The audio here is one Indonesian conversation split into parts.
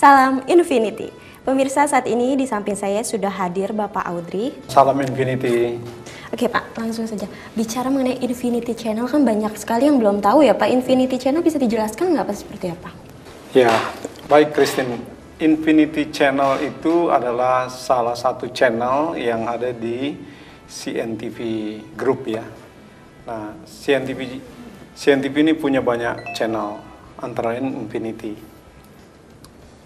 Salam Infinity. Pemirsa, saat ini di samping saya sudah hadir Bapak Audrey. Salam Infinity. Oke Pak, langsung saja. Bicara mengenai Infinity Channel kan banyak sekali yang belum tahu ya Pak. Infinity Channel bisa dijelaskan nggak Pak seperti apa? Ya, baik Christine. Infinity Channel itu adalah salah satu channel yang ada di CNTV Group ya. Nah, CNTV ini punya banyak channel, antara lain Infinity.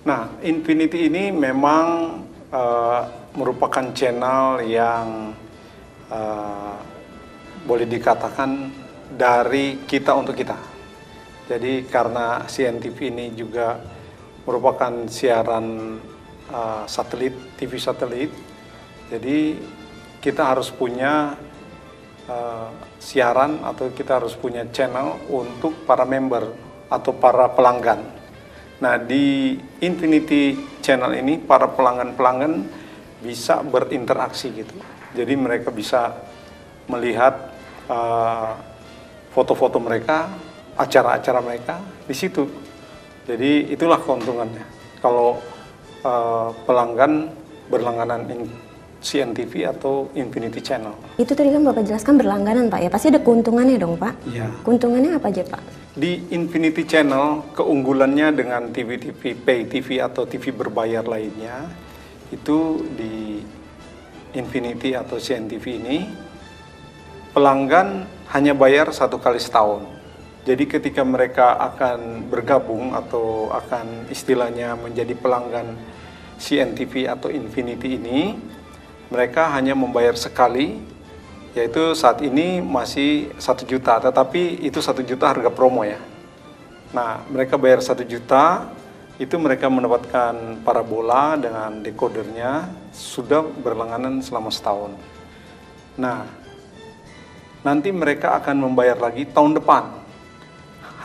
Nah, Infinity ini memang merupakan channel yang boleh dikatakan dari kita untuk kita. Jadi karena CNTV ini juga merupakan siaran satelit, TV satelit, jadi kita harus punya siaran atau kita harus punya channel untuk para member atau para pelanggan. Nah, di Infinity Channel ini para pelanggan-pelanggan bisa berinteraksi gitu. Jadi mereka bisa melihat foto-foto mereka, acara-acara mereka di situ. Jadi itulah keuntungannya. Kalau pelanggan berlangganan CNTV atau Infinity Channel. Itu tadi kan Bapak jelaskan berlangganan Pak ya, pasti ada keuntungannya dong Pak? Iya. Keuntungannya apa aja Pak? Di Infinity Channel, keunggulannya dengan TV-TV, pay TV atau TV berbayar lainnya, itu di Infinity atau CNTV ini, pelanggan hanya bayar 1 kali setahun. Jadi ketika mereka akan bergabung atau akan istilahnya menjadi pelanggan CNTV atau Infinity ini, mereka hanya membayar sekali, yaitu saat ini masih 1 juta, tetapi itu 1 juta harga promo ya. Nah, mereka bayar 1 juta, itu mereka mendapatkan parabola dengan dekodernya, sudah berlangganan selama setahun. Nah, nanti mereka akan membayar lagi tahun depan.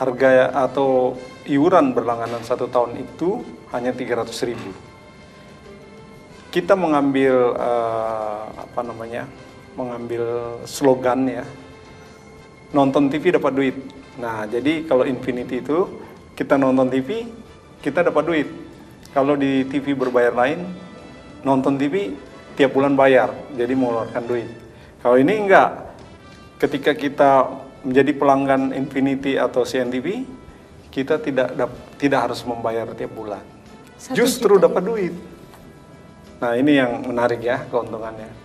Harga atau iuran berlangganan 1 tahun itu hanya 300.000. Kita mengambil mengambil slogan ya, nonton TV dapat duit. Nah, jadi kalau Infinity itu kita nonton TV, kita dapat duit. Kalau di TV berbayar lain, nonton TV tiap bulan bayar, jadi mengeluarkan duit. Kalau ini enggak, ketika kita menjadi pelanggan Infinity atau CNTV, kita tidak harus membayar tiap bulan, justru dapat duit. Nah, ini yang menarik ya keuntungannya.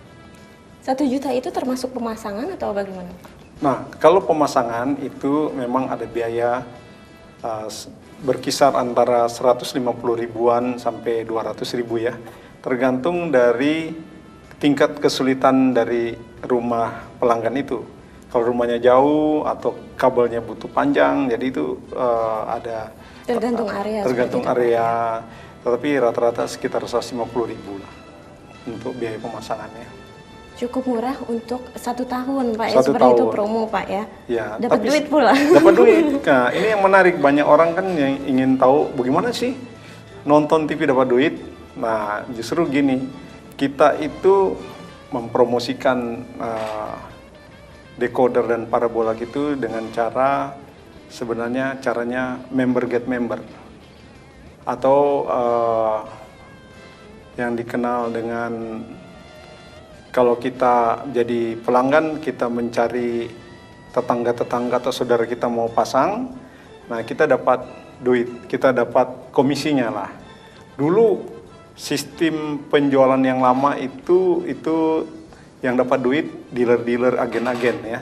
1 juta itu termasuk pemasangan atau bagaimana? Nah, kalau pemasangan itu memang ada biaya berkisar antara 150 ribuan sampai 200 ribu ya. Tergantung dari tingkat kesulitan dari rumah pelanggan itu. Kalau rumahnya jauh atau kabelnya butuh panjang, jadi itu ada tergantung area. Tergantung area, tetapi rata-rata sekitar 150 ribu lah untuk biaya pemasangannya. Cukup murah untuk 1 tahun Pak ya, 1 seperti tahun. itu promo Pak ya. Ya, dapat duit pula. Dapat duit. Nah, ini yang menarik, banyak orang kan yang ingin tahu bagaimana sih nonton TV dapat duit. Nah, justru gini, kita itu mempromosikan decoder dan parabola gitu dengan cara, sebenarnya caranya member get member, atau yang dikenal dengan, kalau kita jadi pelanggan, kita mencari tetangga-tetangga atau saudara kita mau pasang, nah kita dapat duit, kita dapat komisinya lah. Dulu sistem penjualan yang lama itu yang dapat duit dealer-dealer, agen-agen ya.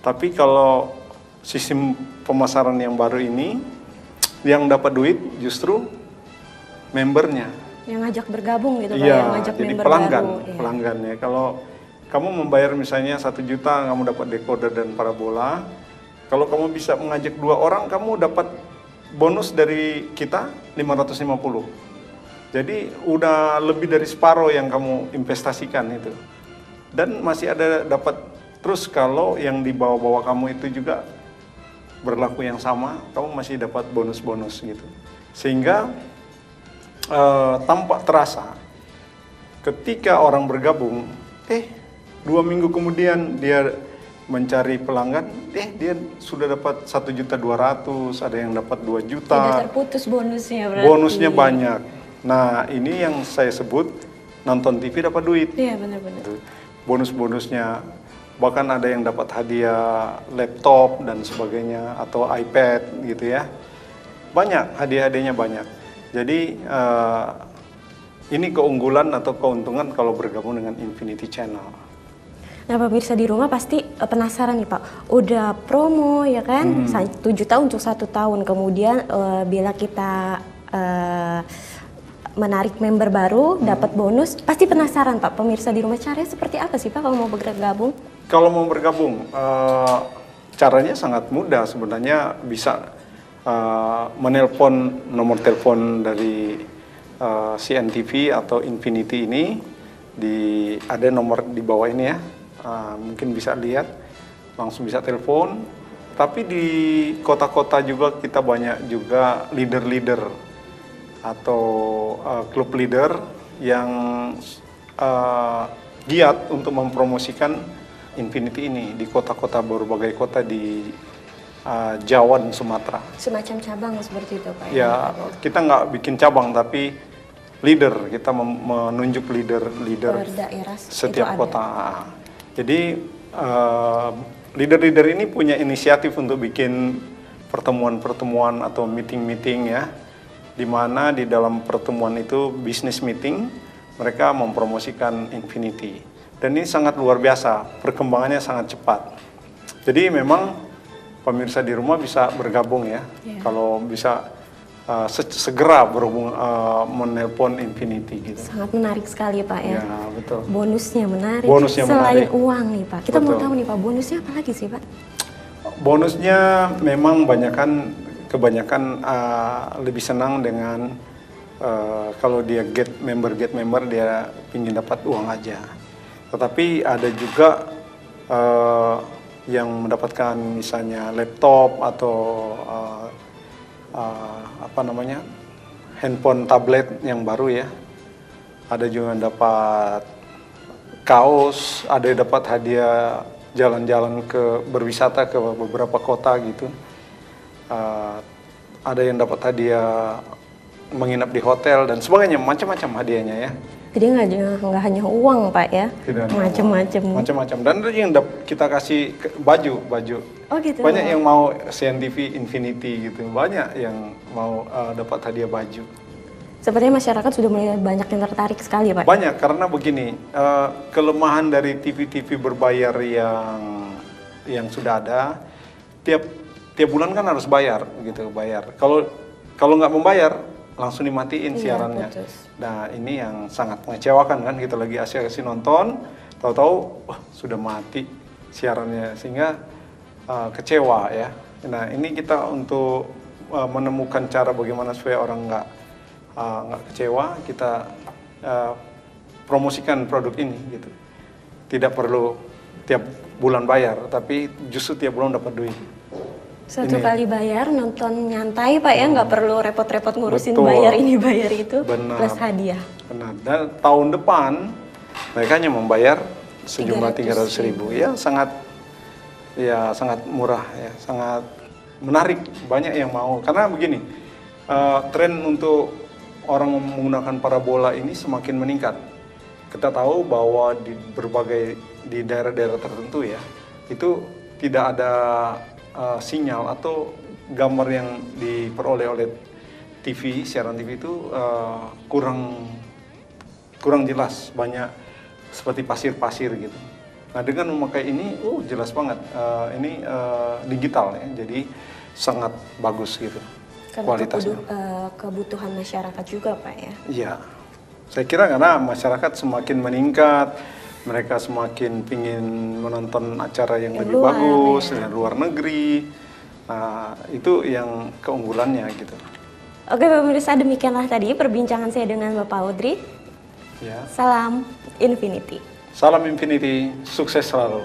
Tapi kalau sistem pemasaran yang baru ini, yang dapat duit justru membernya. Yang ngajak bergabung gitu Pak, iya, yang ngajak jadi member pelanggan, baru. Iya. pelanggannya. Kalau kamu membayar misalnya 1 juta, kamu dapat decoder dan parabola. Kalau kamu bisa mengajak 2 orang, kamu dapat bonus dari kita 550. Jadi udah lebih dari separuh yang kamu investasikan itu. Dan masih ada dapat terus kalau yang di bawah-bawah kamu itu juga berlaku yang sama, kamu masih dapat bonus-bonus gitu. Sehingga tampak terasa ketika orang bergabung, 2 minggu kemudian dia mencari pelanggan, dia sudah dapat 1.200.000, ada yang dapat 2 juta. Tidak terputus bonusnya berarti. Bonusnya banyak. Nah, ini yang saya sebut nonton TV dapat duit. Iya, benar-benar. Bonus-bonusnya, bahkan ada yang dapat hadiah laptop dan sebagainya, atau iPad gitu ya. Banyak, hadiah-hadiahnya banyak. Jadi, ini keunggulan atau keuntungan kalau bergabung dengan Infinity Channel. Nah, pemirsa di rumah pasti penasaran nih Pak, udah promo ya kan, 7 tahun untuk 1 tahun, kemudian bila kita menarik member baru, dapat bonus, pasti penasaran Pak, pemirsa di rumah caranya seperti apa sih Pak kalau mau bergabung? Kalau mau bergabung, caranya sangat mudah sebenarnya, bisa menelpon nomor telepon dari CNTV atau Infinity ini, ada nomor di bawah ini ya. Mungkin bisa lihat, langsung bisa telepon. Tapi di kota-kota juga kita banyak juga leader-leader atau klub leader yang giat untuk mempromosikan Infinity ini di kota-kota, berbagai kota di Jawa dan Sumatera. Semacam cabang seperti itu Pak? Ya, kita nggak bikin cabang, tapi leader, kita menunjuk leader-leader daerah setiap kota. Jadi leader-leader ini punya inisiatif untuk bikin pertemuan-pertemuan atau meeting-meeting ya, di mana di dalam pertemuan itu business meeting, mereka mempromosikan Infinity. Dan ini sangat luar biasa, perkembangannya sangat cepat. Jadi memang pemirsa di rumah bisa bergabung ya, kalau bisa segera menelpon Infinity gitu. Sangat menarik sekali Pak ya. Ya, betul. Bonusnya menarik. Bonusnya selain menarik. uang nih Pak. Kita mau Betul. tahu nih Pak, bonusnya apa lagi sih Pak? Bonusnya memang kebanyakan lebih senang dengan kalau dia get member dia ingin dapat uang aja. Tetapi ada juga yang mendapatkan misalnya laptop atau handphone, tablet yang baru ya. Ada juga yang dapat kaos, ada yang dapat hadiah jalan-jalan berwisata ke beberapa kota gitu. Ada yang dapat hadiah menginap di hotel dan sebagainya, macam-macam hadiahnya ya. Jadi nggak hanya uang Pak ya, macam-macam. Dan ada yang kita kasih baju. Oh gitu. Banyak yang mau CNTV Infinity gitu, banyak yang mau dapat hadiah baju. Sepertinya masyarakat sudah mulai banyak yang tertarik sekali Pak. Banyak, karena begini, kelemahan dari TV-TV berbayar yang sudah ada, tiap bulan kan harus bayar gitu, Kalau nggak membayar langsung dimatiin siarannya. Putus. Nah, ini yang sangat mengecewakan kan, kita lagi asyik nonton, tahu-tahu sudah mati siarannya, sehingga kecewa ya. Nah, ini kita untuk menemukan cara bagaimana supaya orang nggak kecewa, kita promosikan produk ini gitu. Tidak perlu tiap bulan bayar, tapi justru tiap bulan dapat duit. Satu kali bayar, nonton nyantai Pak ya, nggak perlu repot-repot ngurusin Betul. bayar ini bayar itu, Benar. plus hadiah. Benar. Dan tahun depan mereka hanya membayar sejumlah 300.000. Ya sangat murah ya, sangat menarik, banyak yang mau. Karena begini, tren untuk orang menggunakan parabola ini semakin meningkat. Kita tahu bahwa di daerah-daerah tertentu ya, itu tidak ada sinyal atau gambar yang diperoleh oleh TV, siaran TV itu kurang jelas, banyak seperti pasir-pasir gitu. Nah, dengan memakai ini, jelas banget, ini digital ya, jadi sangat bagus gitu. Karena kualitasnya. Kebutuhan masyarakat juga Pak ya. Iya, saya kira karena masyarakat semakin meningkat, mereka semakin ingin menonton acara yang lebih luar, bagus, ya. dari luar negeri. Nah, itu yang keunggulannya gitu. Oke pemirsa, demikianlah tadi perbincangan saya dengan Bapak Audrey. Ya. Salam Infinity. Salam Infinity, sukses selalu.